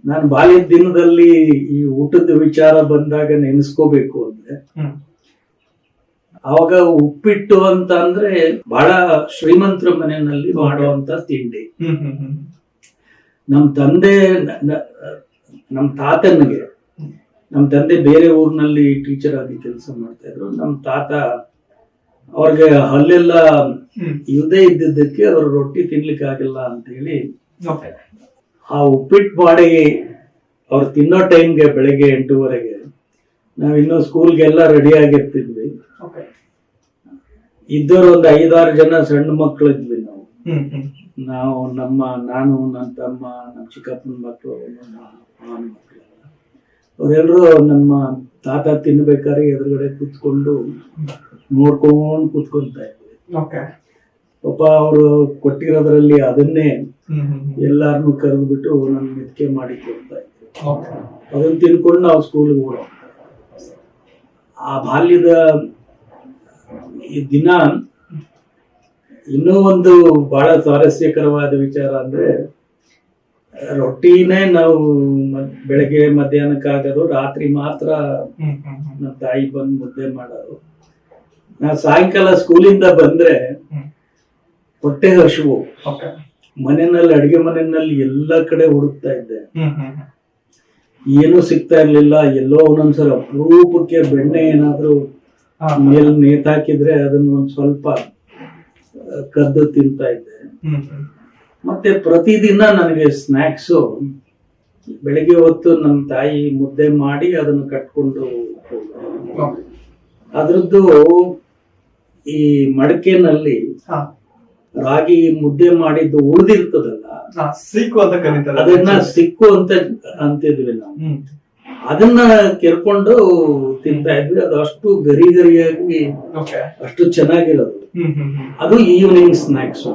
ನಾನು ಬಾಲ್ಯದ ದಿನದಲ್ಲಿ ಈ ಊಟದ ವಿಚಾರ ಬಂದಾಗ ನೆನೆಸ್ಕೋಬೇಕು ಅಂದ್ರೆ ಅವಾಗ ಉಪ್ಪಿಟ್ಟು ಅಂತ ಅಂದ್ರೆ ಬಹಳ ಶ್ರೀಮಂತರ ಮನೆಯಲ್ಲಿ ಮಾಡುವಂತ ತಿಂಡಿ. ನಮ್ ತಂದೆ ನಮ್ ತಾತನಿಗೆ, ನಮ್ ತಂದೆ ಬೇರೆ ಊರಿನಲ್ಲಿ ಟೀಚರ್ ಆಗಿ ಕೆಲಸ ಮಾಡ್ತಾ ಇದ್ರು. ನಮ್ ತಾತ ಅವ್ರಿಗೆ ಹಲ್ಲೆಲ್ಲ ಇಲ್ಲದೆ ಇದ್ದಿದ್ದಕ್ಕೆ ಅವ್ರು ರೊಟ್ಟಿ ತಿನ್ಲಿಕ್ಕೆ ಆಗಿಲ್ಲ ಅಂತ ಹೇಳಿ ಆ ಉಪ್ಪಿಟ್ಟು ಮಾಡಿ ಅವ್ರು ತಿನ್ನೋ ಟೈಮ್ಗೆ ಬೆಳಗ್ಗೆ 8:30 ನಾವಿನ್ನೂ ಸ್ಕೂಲ್ಗೆಲ್ಲ ರೆಡಿ ಆಗಿರ್ತಿದ್ವಿ. ಇದ್ದವ್ರು ಒಂದು 5-6 ಜನ ಸಣ್ಣ ಮಕ್ಳು ಇದ್ವಿ ನಾವು ನಾನು ನನ್ನ ತಮ್ಮ, ನಮ್ಮ ಚಿಕ್ಕಪ್ಪನ ಮಕ್ಕಳು, ನಮ್ಮ ಮಾವನ ಮಕ್ಕಳೆಲ್ಲ. ಅವರೆಲ್ಲರೂ ನಮ್ಮ ತಾತ ತಿನ್ಬೇಕಾದ್ರೆ ಎದುರುಗಡೆ ಕೂತ್ಕೊಂಡು ನೋಡ್ಕೊಂಡು ಕೂತ್ಕೊಂತ ಇದ್ವಿ. ಪಾಪ ಅವರು ಕೊಟ್ಟಿರೋದ್ರಲ್ಲಿ ಅದನ್ನೇ ಎಲ್ಲಾರನ್ನು ಕರೆದ್ಬಿಟ್ಟು ನನ್ ಮೆತ್ಕೆ ಮಾಡಿ ಕೊಡ್ತಾ ಇದ್ರು. ಅದನ್ನ ತಿನ್ಕೊಂಡು ನಾವು ಸ್ಕೂಲ್ಗೆ ಓಡೋ. ಆ ಬಾಲ್ಯದ ಈ ದಿನ ಇನ್ನೂ ಒಂದು ಬಹಳ ಸ್ವಾರಸ್ಯಕರವಾದ ವಿಚಾರ ಅಂದ್ರೆ, ರೊಟ್ಟಿನೇ ನಾವು ಬೆಳಗ್ಗೆ ಮಧ್ಯಾಹ್ನಕ್ಕಾಗೋದು, ರಾತ್ರಿ ಮಾತ್ರ ನಮ್ಮ ತಾಯಿ ಬಂದು ಮುದ್ದೆ ಮಾಡೋದು. ನಾವು ಸಾಯಂಕಾಲ ಸ್ಕೂಲಿಂದ ಬಂದ್ರೆ ಹೊಟ್ಟೆ ಹಸಿವು, ಮನೆಯಲ್ಲಿ ಅಡಿಗೆ ಮನೆಯಲ್ಲಿ ಎಲ್ಲ ಕಡೆ ಹುಡುಕ್ತಾ ಇದ್ದೆ, ಏನೂ ಸಿಗ್ತಾ ಇರ್ಲಿಲ್ಲ. ಎಲ್ಲೋ ಒಂದೊಂದ್ಸಲ ಅಪರೂಪಕ್ಕೆ ಬೆಣ್ಣೆ ಏನಾದ್ರೂ ಮೇಲ್ ನೇತಾಕಿದ್ರೆ ಅದನ್ನ ಒಂದ್ ಸ್ವಲ್ಪ ಕದ್ದು ತಿಂತಾ ಇದ್ದೆ. ಮತ್ತೆ ಪ್ರತಿದಿನ ನನಗೆ ಸ್ನಾಕ್ಸು ಬೆಳಿಗ್ಗೆ ಹೊತ್ತು ನಮ್ಮ ತಾಯಿ ಮುದ್ದೆ ಮಾಡಿ ಅದನ್ನು ಕಟ್ಕೊಂಡು ಹೋಗೋದು. ಅದ್ರದ್ದು ಈ ಮಡಕೆನಲ್ಲಿ ರಾಗಿ ಮುದ್ದೆ ಮಾಡಿದ್ದು ಉಳಿದಿರ್ತದಲ್ಲ, ಸಿಕ್ಕು ಅಂತ ಕರೀತಾರೆ, ಅದನ್ನ ಸಿಕ್ಕು ಅಂತ ಅಂತಿದ್ವಿ ನಾವು. ಅದನ್ನ ಕೆರ್ಕೊಂಡು ತಿಂತಾ ಇದ್ವಿ. ಅದು ಅಷ್ಟು ಗರಿ ಗರಿಯಾಗಿ ಅಷ್ಟು ಚೆನ್ನಾಗಿರೋದು. ಅದು ಈವ್ನಿಂಗ್ ಸ್ನಾಕ್ಸ್.